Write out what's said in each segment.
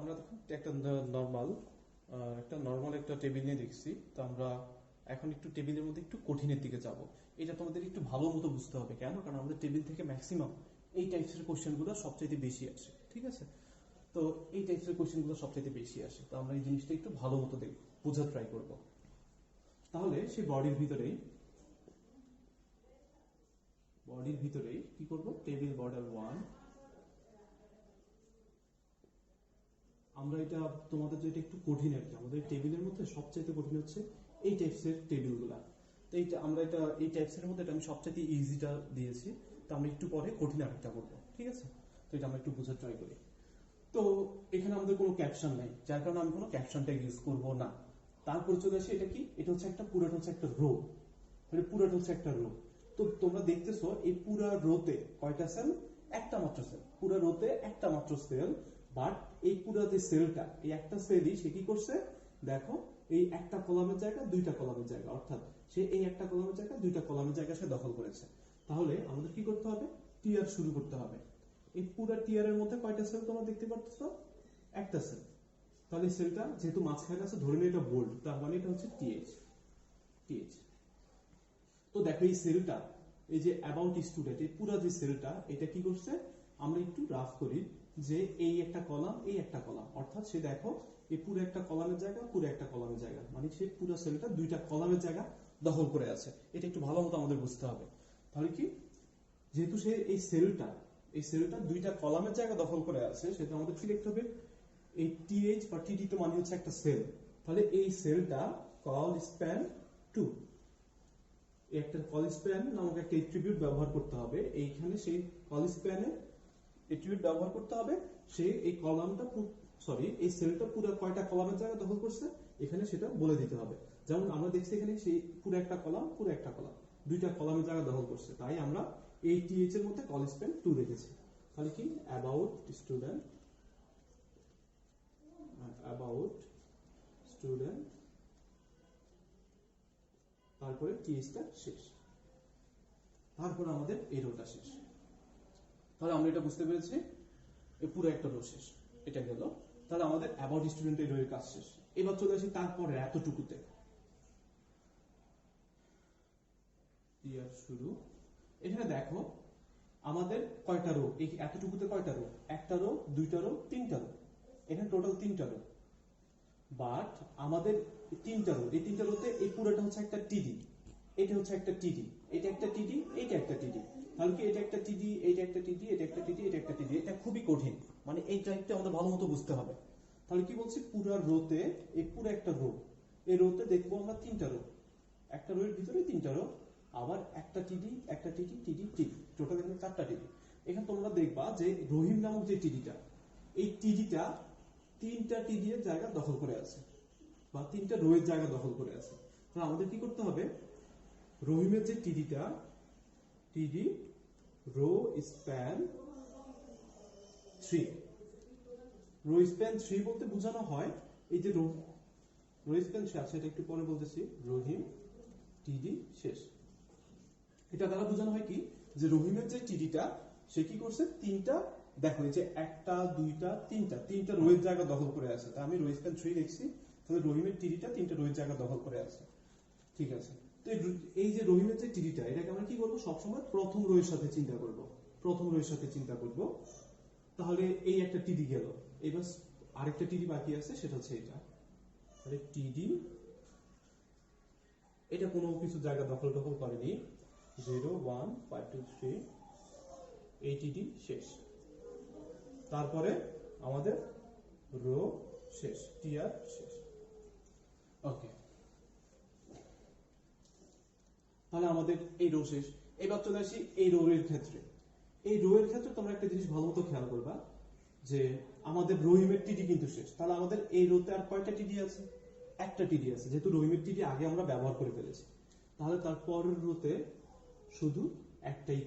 আমরা দেখুন একটা নর্মাল একটা টেবিল নিয়ে দেখছি। তো আমরা এখন একটু টেবিলের মধ্যে একটু কঠিনের দিকে যাব। এটা তোমাদের একটু ভালো মতো বুঝতে হবে। কেন? কারণ আমাদের টেবিল থেকে ম্যাক্সিমাম এই টাইপসের কোশ্চেনগুলো সবচাইতে বেশি আসে। ঠিক আছে? তো এই টাইপসের কোশ্চেনগুলো সবচাইতে বেশি আসে। তো আমরা এই জিনিসটা একটু ভালো মতো বোঝার ট্রাই করব। তাহলে সেই বডির ভিতরেই কি করব? Table border 1। আমরা এটা তোমাদের যেটা একটু কঠিন আর কি, আমাদের টেবিলের মধ্যে সবচাইতে কঠিন হচ্ছে এই টাইপসের টেবিলগুলা। তো এই টাইপসের মধ্যে আমি সবচাইতে ইজিটা দিয়েছি। তো আমরা একটু পরে কঠিন আরেকটা করবো। ঠিক আছে? তো এটা আমরা একটু বোঝার ট্রাই করি। তো এখানে আমাদের কোনো ক্যাপশন নাই, যার কারণে আমি কোনো ক্যাপশন ট্যাগ ইউজ করবো না। তারপর চলে আসি, এটা কি? এটা হচ্ছে পুরাটা হচ্ছে একটা রো। পুরাটা হচ্ছে একটা রো। তো তোমরা দেখতেছো এই পুরা রোতে কয়টা সেল? একটা মাত্র সেল। পুরা রোতে একটা মাত্র সেল। বাট এই পুরা যে সেলটা, এই একটা সেলই সে কি করছে? দেখো, এই একটা কলামের জায়গা দুইটা কলামের জায়গা, অর্থাৎ সে এই একটা কলামের জায়গা দুইটা কলামের জায়গা সে দখল করেছে। তাহলে আমাদের কি করতে হবে? টিয়ার শুরু করতে হবে। এই পুরা টিয়ারের মধ্যে কয়টা সেল তোমরা দেখতে পাচ্ছ? একটা সেল। তাহলে সেলটা যেহেতু মাঝখানে আছে, ধরে নিয়ে এটা বোল্ড, তার মানে এটা হচ্ছে টিএইচ। তো দেখো এই সেলটা, এই যে অ্যাবাউট স্টুডেন্ট, এই পুরো যে সেলটা, এটা কি করছে? আমরা একটু রাফ করি যে এই একটা কলাম, এই একটা কলাম, অর্থাৎ সে দেখো এই পুরো একটা কলামের জায়গা, পুরো একটা কলামের জায়গা, মানে সে পুরো সেলটা দুইটা কলামের জায়গা দখল করে আছে। এটা একটু ভালো মতো আমাদের বুঝতে হবে। তাহলে কি, যেহেতু সে এই সেলটা দুইটা কলামের জায়গা দখল করে আছে, সেটা আমাদের কি লিখতে হবে? এই টিএইচ বা টিটি তো মানে হচ্ছে একটা সেল। তাহলে এই সেলটা কল স্প্যান 2, একটা কল স্প্যান নামক একটা এট্রিবিউট ব্যবহার করতে হবে। এইখানে সেই কল স্প্যানে এট্রিবিউট ব্যবহার করতে হবে। সে এই এই সেলটা পুরো কয়টা কলামের জায়গা দখল করছে, এখানে সেটা বলে দিতে হবে। যেমন আমরা দেখছি এখানে সেই পুরো একটা কলাম দুইটা কলামের জায়গা দখল করছে, তাই আমরা এই টিএইচ এর মধ্যে কল স্প্যান 2 রেখেছি। তাহলে কি, অ্যাবাউট স্টুডেন্ট, তারপরে টিএইচটা শেষ, তারপর আমাদের এই রোটা শেষ। তাহলে আমরা এটা বুঝতে পেরেছি, এই পুরো একটা রো শেষ। এটা গেল। তাহলে আমাদের অ্যাবাউট স্টুডেন্ট এই রোয়ের কাজ শেষ। এবার চলে আসি তারপরে এতটুকুতে, ইয়ার শুরু। এখানে দেখো আমাদের কয়টা রো? এই এতটুকুতে কয়টা রো? একটা রো, দুইটা রো, তিনটা রো। এখানে টোটাল তিনটা রো। বাট আমাদের তিনটা রো, এই তিনটা রোতে এই পুরোটা হচ্ছে একটা টিডি, এটা হচ্ছে একটা টিডি, এটা একটা টিডি, এটা একটা টিডি। তাহলে কি, এটা একটা টিডি, এটা একটা টিডি, এটা একটা টিডি, এটা একটা টিডি। এটা খুবই কঠিন, মানে এই টাইপটা আমাদের ভালো মতো বুঝতে হবে। তাহলে কি বলছি, পুরো রোতে, এই পুরো একটা রো, এই রোতে দেখবো আমরা তিনটা রো, একটা রো এর ভিতরে তিনটা রো, আবার একটা টিডি, একটা টিডি, টিডি, টিডি, টোটাল এখানে চারটা টিডি। এখানে তোমরা দেখবা যে রহিম নামক যে টিডিটা, এই টিডিটা তিনটা টিডি এর জায়গা দখল করে আছে, বা তিনটা রো এর জায়গা দখল করে আছে। তাহলে আমাদের কি করতে হবে? রহিমের যে টিডি রো স্প্যান 3, রো স্প্যান 3 বলতে বোঝানো হয় এই যে রো স্প্যান 3 আছে, এটা একটু পরে বলতেছি। রহিম টিডি শেষ, এটা দ্বারা বোঝানো হয় কি, যে রহিমের যে টিডিটা, সে কি করছে? তিনটা, দেখো এই যে একটা, দুইটা, তিনটা রো এর জায়গা দখল করে আছে। তা আমি রো স্প্যান 3 লিখছি। তাহলে রহিমের টিডিটা তিনটা রো এর জায়গা দখল করে আছে। ঠিক আছে? তো এই যে রহিমের যে টিডিটা, এটাকে আমরা কি করবো? সবসময় প্রথম রো এর সাথে চিন্তা করব। তাহলে এই একটা টিডি গেল। এবার আরেকটা টিডি বাকি আছে, সেটা হচ্ছে এটা। তাহলে টিডি, এটা কোনো কিছু জায়গা দখল করেনি। 0 1 5 2 3, এই টিডি শেষ। তারপরে আমাদের রো শেষ, টিআর শেষ। ওকে, তাহলে আমাদের এই রো শেষ। এবার চলে আসি এই রো এর ক্ষেত্রে। এই রো এর ক্ষেত্রে তোমরা একটা জিনিস ভালো মতো খেয়াল করবা, যে আমাদের রহিমের টিডি কিন্তু শেষ। তাহলে আমাদের এই রোতে আর কয়টা টিডি আছে? একটা টিডি আছে, যেহেতু রহিমের টিডি আগে আমরা ব্যবহার করে ফেলেছি। তাহলে তারপরের রোতে শুধু একটাই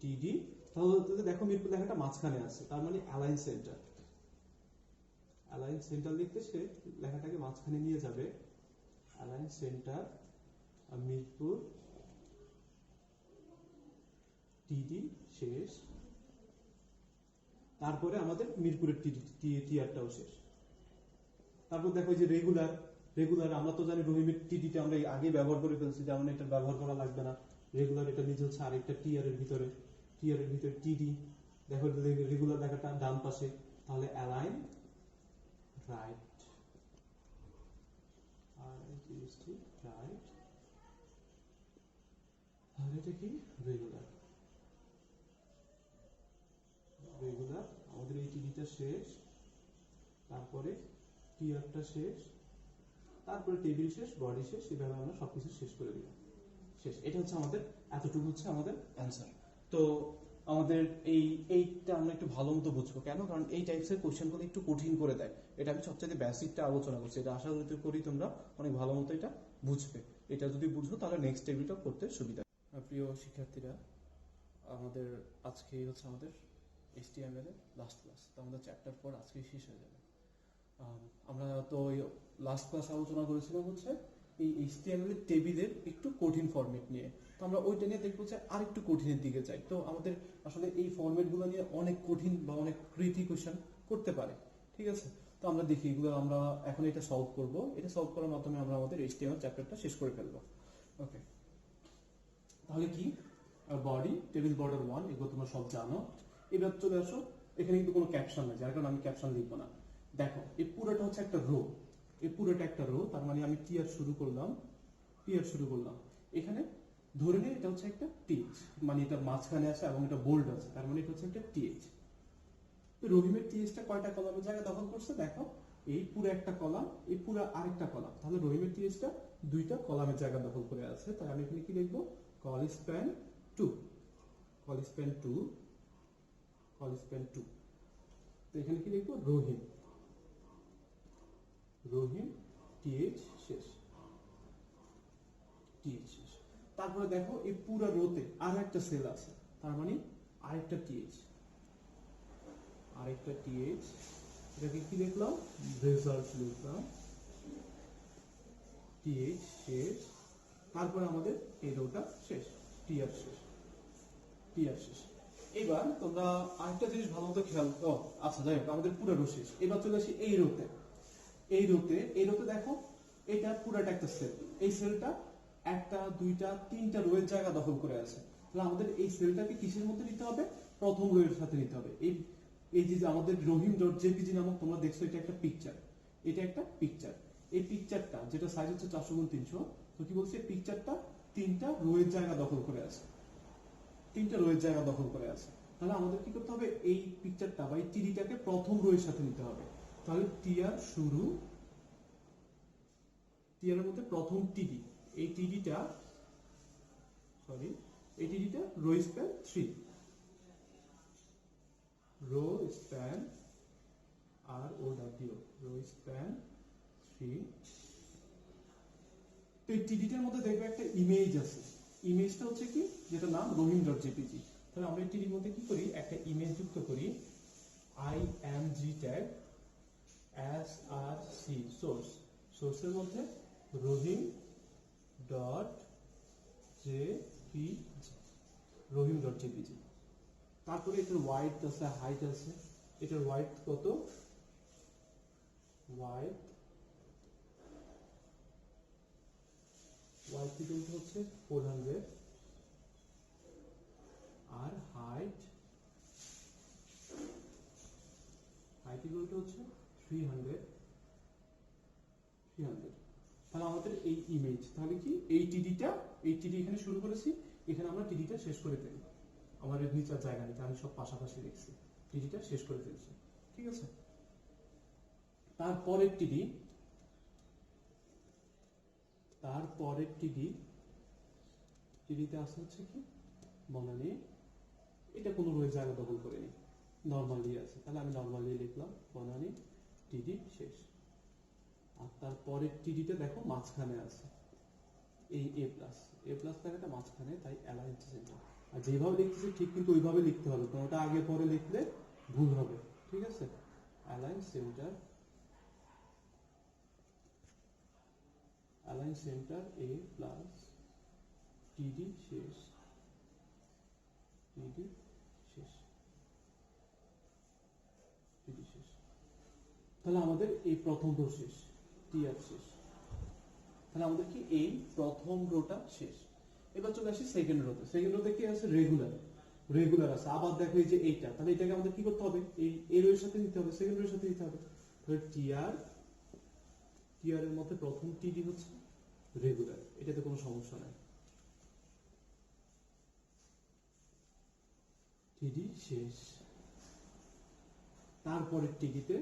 টিডি। তাহলে দেখো মিরপুর লেখাটা মাঝখানে আছে, তার মানে অ্যালাইন সেন্টার লিখতে সে লেখাটাকে মাঝখানে নিয়ে যাবে। অ্যালাইন সেন্টার, মিরপুর টিডি শেষ। তারপরে আমাদের মিরপুরের টিআরটাও শেষ। তারপর দেখো যে রেগুলার, আমরা তো জানি রহিমের টিডিটা আমরা আগে ব্যবহার করে ফেলছি, যেমন এটা ব্যবহার করা লাগবে না। রেগুলার এটা নিজে হচ্ছে আরেকটা টিআর এর ভিতরে টিডি। দেখো রেগুলার দেখাটা ডান পাশে, তাহলে অ্যালাইন রাইট, রাইট, আর এটা কি রেগুলার। আমাদের এই টিডিটা শেষ, তারপরে টিআরটা শেষ, তারপরে টেবিল শেষ, বডি শেষ, এভাবে আমরা সবকিছু শেষ করে দিলাম। শেষ। এটা হচ্ছে আমাদের, এতটুকু হচ্ছে আমাদের অ্যান্সার। তো আমাদের এইটা আমরা একটু ভালো মতো বুঝবো কেন, কারণ এই টাইপসের কোশ্চেনগুলো একটু কঠিন করে দেয়। এটা আমি সবচেয়ে বেসিকটা আলোচনা করছি, এটা আশা করি তোমরা অনেক ভালো মতো এটা বুঝবে। এটা যদি বুঝো তাহলে নেক্সট টেবিলটা করতে সুবিধা। প্রিয় শিক্ষার্থীরা, আমাদের আজকে হচ্ছে আমাদের HTML এর লাস্ট ক্লাস। তো আমাদের চ্যাপ্টার 4 আজকে শেষ হয়ে যাবে। আমরা তো লাস্ট ক্লাস আলোচনা করেছিলাম হচ্ছে এই HTML এর টেবিলের একটু কঠিন ফরম্যাট নিয়ে। তো আমরা ওইটা নিয়ে দেখবো যে আরেকটু কঠিনের দিকে যাই। তো আমাদের আসলে এই ফরম্যাটগুলো নিয়ে অনেক কঠিন বা অনেক ট্রিকি কোয়েশ্চেন করতে পারে, ঠিক আছে? তো আমরা দেখি এগুলো আমরা এখন এটা সলভ করব। এটা সলভ করার মাধ্যমে আমরা আমাদের HTML চ্যাপ্টারটা শেষ করে ফেলবো। ওকে, তাহলে কি বডি, টেবিল বর্ডার 1, এগুলো তোমরা সব জানো। এবার চলে আসো, এখানে কিন্তু কোনো ক্যাপশন নেই, যার কারণে আমি ক্যাপশন লিখবো না। দেখো এই পুরোটা হচ্ছে একটা রো, তার মানে আমি টিআর শুরু করলাম, এখানে ধরে নিই এটা হচ্ছে একটা টিএইচ, মানে এটা মাঝখানে আছে এবং এটা বোল্ড আছে, তার মানে এটা হচ্ছে একটা টিএইচ। রহিমের টিএইচটা কয়টা কলামের জায়গা দখল করছে দেখো, এই পুরো একটা কলাম, এই পুরো আরেকটা কলাম, তাহলে রহিমের টিএইচটা দুইটা কলামের জায়গা দখল করে আছে। তাই আমি এখানে কি লিখবো, কল স্প্যান 2, তো এখানে কি লিখবো, রহিম টিএইচ শেষ, তারপরে দেখো এই পুরো রোতে আর একটা সেল আছে, তার মানে আরেকটা টিএইচ, এটাকে কি লিখলাম, রেজাল্ট লিখলাম, টিএইচ শেষ। তারপরে আমাদের এই রোটা শেষ, টিআর শেষ। এবার তোমরা আরেকটা জিনিস ভালো মতো খেয়াল করো। আচ্ছা যাই হোক, আমাদের পুরো রো শেষ। এবার চলে আসি এই রোতে দেখো এটা পুরাটা একটা সেল, এই সেলটা একটা, দুইটা, তিনটা রোয়ের জায়গা দখল করে আছে। তাহলে আমাদের এই সেলটাকে কিসের মধ্যে নিতে হবে, প্রথম রোয়ের সাথে নিতে হবে। এই যে আমাদের রহিম.jpg নামক তোমরা দেখছো, এটা একটা পিকচার, এই পিকচারটা যেটা সাইজ হচ্ছে 400x300, তো কি বলছে, পিকচারটা তিনটা রোয়ের জায়গা দখল করে আছে, তাহলে আমাদের কি করতে হবে, এই পিকচারটা বা এই টিডিটাকে প্রথম রোয়ের সাথে নিতে হবে। তাহলে টিআর শুরু, টিআর এর মধ্যে প্রথম টিডি, এই টিডিটা row span 3, row span ROW, তো এই টিডিটার মধ্যে দেখবে একটা ইমেজ আছে, ইমেজটা হচ্ছে কি, যেটা নাম রহিম.jpg। তাহলে আমরা এই টিডির মধ্যে কি করি, একটা ইমেজ যুক্ত করি, img ট্যাগ src, সোর্সের মধ্যে রহিম.jpg, তারপরে এটার ওয়াইড আছে, হাইট আছে, এটার ওয়াইড কত, ওয়াইড হচ্ছে 400, আর হাইট হচ্ছে 300। তাহলে আমাদের এই ইমেজ, তাহলে কি এই টিডি এখানে শুরু করেছি, এখানে আমরা টিডিটা শেষ করে ফেলি, আমার এর নিচের জায়গা নিতে আমি সব পাশাপাশি লিখছি, টিডিটা শেষ করে ফেলছি, ঠিক আছে? তারপরের টিডিতে আসে হচ্ছে কি, বনানী, এটা কোনো রোয়ের জায়গা দখল করেনি, নর্মালি আছে, তাহলে আমি নর্মালি লিখলাম বনানী টিডি শেষ। আর তারপরের টিডিটা দেখো মাঝখানে আছে, এই এ প্লাস জায়গাটা মাঝখানে, তাই অ্যালাইন সেন্টার। আর যেভাবে লিখতেছি ঠিক কিন্তু ওইভাবে লিখতে হবে, কোনোটা আগে পরে লিখলে ভুল হবে, ঠিক আছে? অ্যালাইন সেন্টার এ প্লাস টিডি শেষ, তাহলে আমাদের এই প্রথম রো শেষ, টিআর শেষ। তাহলে আমাদের কি এই প্রথম রোটা শেষ। এবার চলে আসি সেকেন্ড রোতে। সেকেন্ড রোতে কি আছে? রেগুলার আছে। আবার দেখো এই যে এইটা, তাহলে এটাকে আমাদের কি করতে হবে? এই রোয়ের সাথে দিতে হবে, সেকেন্ড রোয়ের সাথে দিতে হবে। তাহলে টিআর এর মধ্যে প্রথম টিডি হচ্ছে রেগুলার, এটাতে কোনো সমস্যা নাই। টিডি শেষ। তারপরের টিডিতে,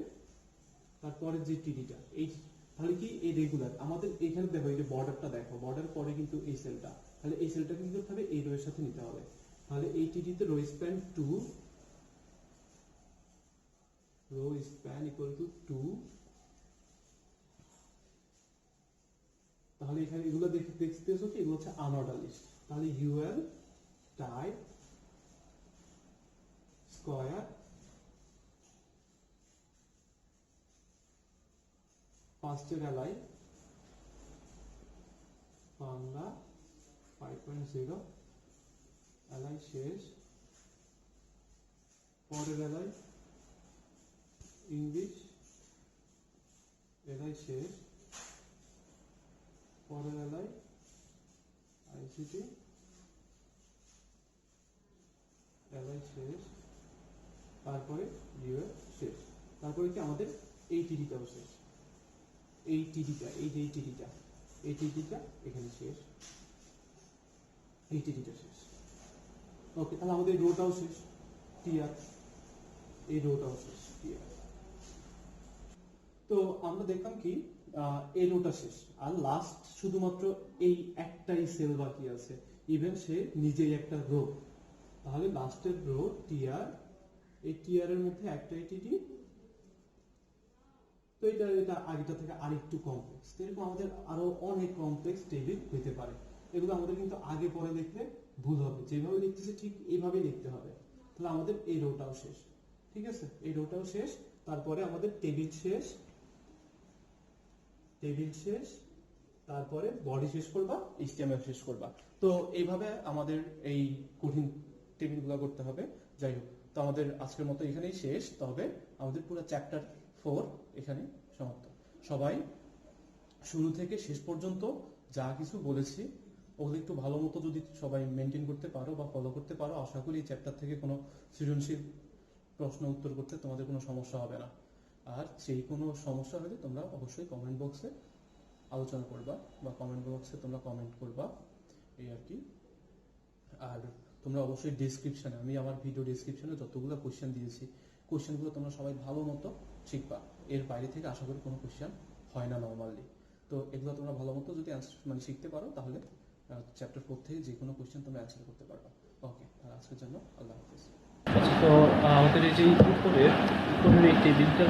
তারপরে যে টিডিটা এই, তাহলে কি এই রেগুলার আমাদের এখানে দেখো, এই যে বর্ডারটা দেখো, বর্ডার পরে কিন্তু এই সেলটা, তাহলে এই সেলটা কি করতে হবে? এই রো এর সাথে নিতে হবে। তাহলে এই টিডিতে row span 2, row span equal to 2। তাহলে এখানে এগুলো দেখতেছো কি? এগুলো হচ্ছে আনঅর্ডার লিস্ট। তাহলে ইউএল টাইপ স্কয়ার ফার্স্টের এলাই বাংলা 5.0, এলাই শেষ, পরের এলাই ইংলিশ, এলাই শেষ, পরের এলাই আইসিটি, এলাই শেষ, তারপরে ইউএল শেষ। তারপরে কি আমাদের এই টিডিটাও শেষ, এই টিডিটা, এই যে এই টিডিটা এখানে শেষ, এই টিডিটা শেষ। ওকে, তাহলে আমাদের রোটাও শেষ, টিআর, এই রোটাও শেষ, টিআর। তো আমরা দেখলাম কি এই রোটা শেষ, আর লাস্ট শুধুমাত্র এই একটাই সেল বাকি আছে, ইভেন সে নিজেই একটা রো। তাহলে লাস্টের রো টিআর, এই টিআর এর মধ্যে একটাই টিডি। তো এটা আগেটা থেকে আরেকটু কমপ্লেক্স। এরকম আমাদের আরো অনেক কমপ্লেক্স টেবিল হইতে পারে। এগুলো আমাদের কিন্তু আগে পরে লিখলে ভুল হবে, যেভাবে লিখতেছি ঠিক এইভাবেই লিখতে হবে। তাহলে আমাদের এই রোটাও শেষ, ঠিক আছে, এই রোটাও শেষ। তারপরে আমাদের টেবিল শেষ, তারপরে বডি শেষ করবা, এইচটিএমএল শেষ করবা। তো এইভাবে আমাদের এই কঠিন টেবিলগুলো করতে হবে। যাই হোক, তো আমাদের আজকের মতো এখানেই শেষ। তবে আমাদের পুরো চ্যাপ্টার 4 এখানে সমাপ্ত। সবাই শুরু থেকে শেষ পর্যন্ত যা কিছু বলেছি ওগুলো একটু ভালো মতো যদি সবাই মেনটেন করতে পারো বা ফলো করতে পারো, আশা করি এই চ্যাপ্টার থেকে কোনো সৃজনশীল প্রশ্ন উত্তর করতে তোমাদের কোনো সমস্যা হবে না। আর সেই কোনো সমস্যা হলে তোমরা অবশ্যই কমেন্ট বক্সে আলোচনা করবা বা কমেন্ট বক্সে তোমরা কমেন্ট করবা, এই আর কি। আর তোমরা অবশ্যই ডেসক্রিপশনে, আমি আমার ভিডিও ডেসক্রিপশনে যতগুলো কোশ্চেন দিয়েছি, কোশ্চেনগুলো তোমরা সবাই ভালো মতো শিখবা। এর বাইরে থেকে আশা করি কোনো কোশ্চেন হয় না নর্মালি। তো এগুলো তোমরা ভালো মতো যদি মানে শিখতে পারো, তাহলে চ্যাপ্টার 4 থেকে যে কোনো কোশ্চেন তোমরা অ্যান্সার করতে পারবা। ওকে, আর আজকের জন্য আল্লাহ হাফেজ। আচ্ছা, তো আমাদের এই যে উপরের এই টেবিলটা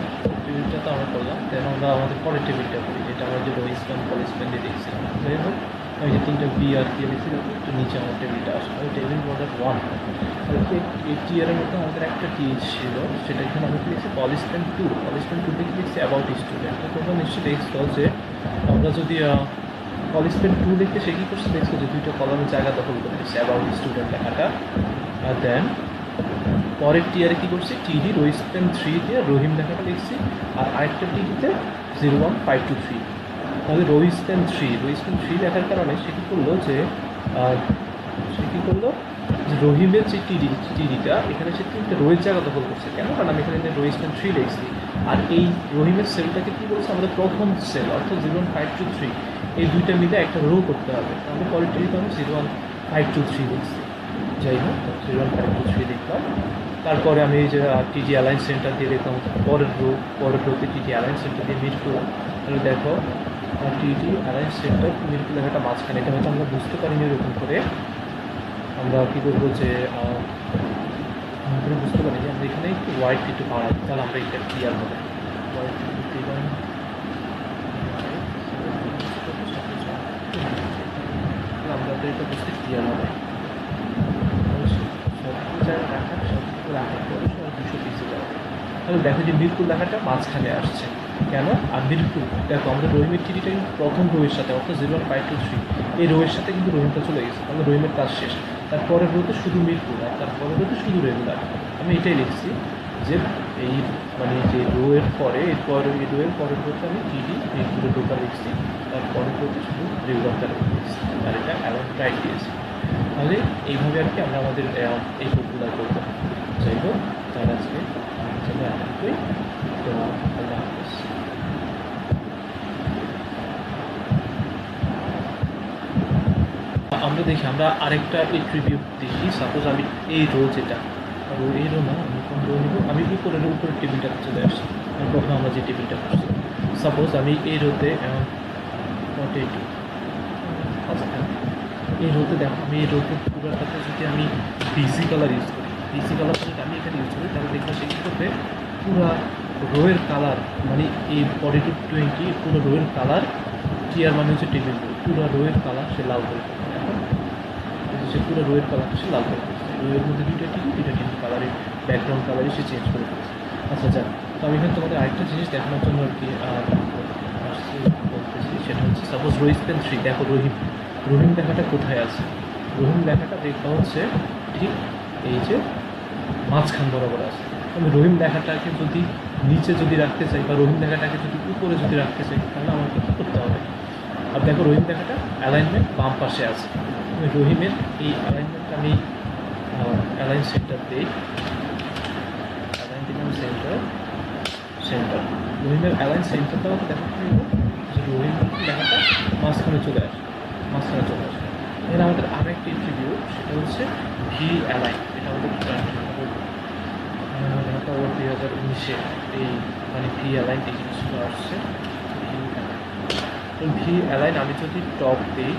তো আমরা করলাম, দেন আমরা আমাদের পরের টেবিলটা করি, যেটা আমরা যে রো স্প্যান কল স্প্যান দিয়ে দেখছিলাম। যাই হোক, আমি যে 3টা বি আর দিয়ে দেখছিলাম, একটু নিচে আমার টেবিলটা আসলো, ওই টেবিল বর্ডার 1। এই টিয়ারের মধ্যে আমাদের একটা টিএইচ ছিল, সেটা এখানে আমরা লিখছি কল স্প্যান 2। কল স্প্যান 2 থেকে লিখছি অ্যাবাউট স্টুডেন্ট। তো তোমরা নিশ্চয়ই দেখছো যে আমরা যদি কল স্প্যান 2 লিখতে, সে কী করছে দেখছো যে 2টা কলমের জায়গা দখল করে দিচ্ছে অ্যাবাউট স্টুডেন্ট লেখাটা। আর দেন পরের টিয়ারে কী করছি, টিডি রো স্প্যান 3 দিয়ে রহিম লেখাটা লিখছি, আর আরেকটা টিডিতে 01523। তাহলে রো স্প্যান 3 লেখার কারণে সে কী করলো যে রহিমের যে টিডিটা এখানে সে 3টে রোয়ের জায়গা দখল করছে। কেন? কারণ আমি এখানে রো স্প্যান 3 লিখছি, আর এই রহিমের সেলটাকে কী বলছে, আমাদের প্রথম সেল অর্থাৎ 01523, এই দুইটা মিলে একটা রো করতে হবে। তাহলে পরের টিডিতে আমি 01523 লিখছি। যাই হোক, 01523 লিখলাম। তারপরে আমি এই যে টিডি অ্যালাইন সেন্টার দিয়ে দেখলাম পরের রোতে টিডি অ্যালাইন সেন্টার দিয়ে মিট করলাম। তাহলে দেখো টিডি অ্যালাইন সেন্টার মিট করলে একটা মাঝখানে, এটা হয়তো আমরা বুঝতে পারিনি এরকম করে। আমরা কী করবো যে বুঝতে পারি যে আমরা এখানে একটু হোয়াইট একটু বাড়াই, তাহলে আমরা এটা ক্লিয়ার হবে। হোয়াইট দিলাম, আমরা তো এটা বুঝতে ক্লিয়ার হবে। তাহলে দেখো যে মিরপুর লেখাটা মাঝখানে আসছে কেন? আর মিরপুর দেখো আমাদের রহিমের টিডিটা কিন্তু প্রথম রোয়ের সাথে অর্থাৎ 01523 এই রোয়ের সাথে কিন্তু রহিমটা চলে গেছে, তাহলে রহিমের কাজ শেষ। তারপরের রোতে শুধু মিরপুর, আর তারপরের রোতে শুধু রেগুলার। আমি এটাই লিখছি যে এই মানে যে রো এর পরে এরপরে এই রো এর পরের রোতে আমি টিডি এইগুলো টোটাল লিখছি, তারপরের রোতে শুধু রেগুলার কালার লিখছি, আর এটা অ্যালাইন রাইট দিয়েছি। তাহলে এইভাবে আর কি আমরা আমাদের এই কোডগুলো করবো। যাই হোক, তার আজকে তো আল্লাহ হাফেজ। আমরা দেখি, আমরা আরেকটা এট্রিবিউট দেখি। সাপোজ আমি এই রো যেটা রো, এই রো না, আমি কোন রো নেব, আমি উপরের টেবিলটাতে চলে আসছি। প্রথমে আমরা যে টেবিলটা করছি, সাপোজ আমি এই রোতে এই রোতে দেখো, আমি এই রোতে পুরোটাতে যদি আমি বিসি কালার ইউজ করি, বিসি কালার যদি আমি এখানে ইউজ করি, তাহলে দেখবো সেই ক্ষেত্রে পুরো রোয়ের কালার মানে এই 4220 পুরো রোয়ের কালার টিয়ার মানে হচ্ছে টেবিল রো, পুরো রোয়ের কালার সে লাল করে ফেলবে। এখন সে পুরো রোয়ের কালারটা সে লাল করে ফেলছে, রোয়ের মধ্যে দুইটা টিভি কালারের ব্যাকগ্রাউন্ড কালারই সে চেঞ্জ করে ফেলছে। আচ্ছা যাক, তো আমি এখানে তোমাদের আরেকটা জিনিস দেখানোর জন্য আর কি বলতেছি, সেটা হচ্ছে সাপোজ রো স্পেন 3, দেখো রহিম লেখাটা কোথায় আছে? রহিম লেখাটা দেখতে হচ্ছে ঠিক এই যে মাঝখান বরাবর আছে। আমি রহিম লেখাটাকে যদি নিচে যদি রাখতে চাই বা রহিম লেখাটাকে যদি উপরে যদি রাখতে চাই, তাহলে আমাকে কী করতে হবে? আর দেখো রহিম লেখাটা অ্যালাইনমেন্ট বাম পাশে আছে। আমি রহিমের এই অ্যালাইনমেন্টটা আমি অ্যালাইন সেন্টার দিই, অ্যালাইন দিলাম সেন্টার রহিমের অ্যালাইন সেন্টারটা আমাকে দেখো কী হলো যে রহিম লেখাটা মাঝখানে চলে আসে। এখানে আমাদের আরেকটি ইন্টারভিউ, সেটা হচ্ছে ভি অ্যালাইন। এটা আমাদের ঢাকা ওয়ার 2019-এ এই মানে ভি অ্যালাইন এই জিনিসগুলো আসছে। ভি অ্যালাইন আমি যদি টপ দিই,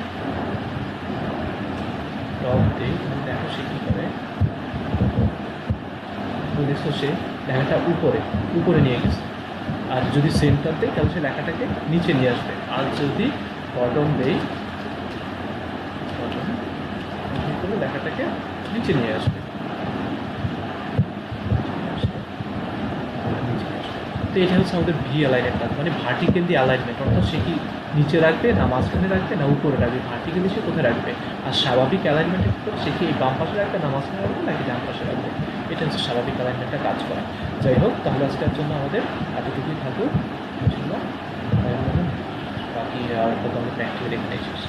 দেখো সে কী করে, দেখছো সে লেখাটা উপরে নিয়ে গেছে। আর যদি সেন্টার দেয় তাহলে সে লেখাটাকে নিচে নিয়ে আসবে। আর যদি বটম দেই, লেখাটাকে নিচে নিয়ে আসবে। তো এটা হচ্ছে আমাদের ভি অ্যালাইনের কাজ, মানে ভার্টিক্যালি অ্যালাইনমেন্ট, অর্থাৎ সে কি নিচে রাখবে না মাঝখানে রাখবে না উপরে রাখবে, ভার্টিক্যালি সে কোথায় রাখবে। আর স্বাভাবিক অ্যালাইনমেন্টের ক্ষেত্রে সে কি এই বাম পাশে রাখবে না মাঝখানে রাখবে নাকি ডান পাশে রাখবে, এটা হচ্ছে স্বাভাবিক অ্যালাইনমেন্টটা কাজ করে। যাই হোক, তাহলে আজকের জন্য আমাদের এতটুকুই থাকুক, বাকি আর কত আমরা প্র্যাকটিক্যাল এখানে শেষ।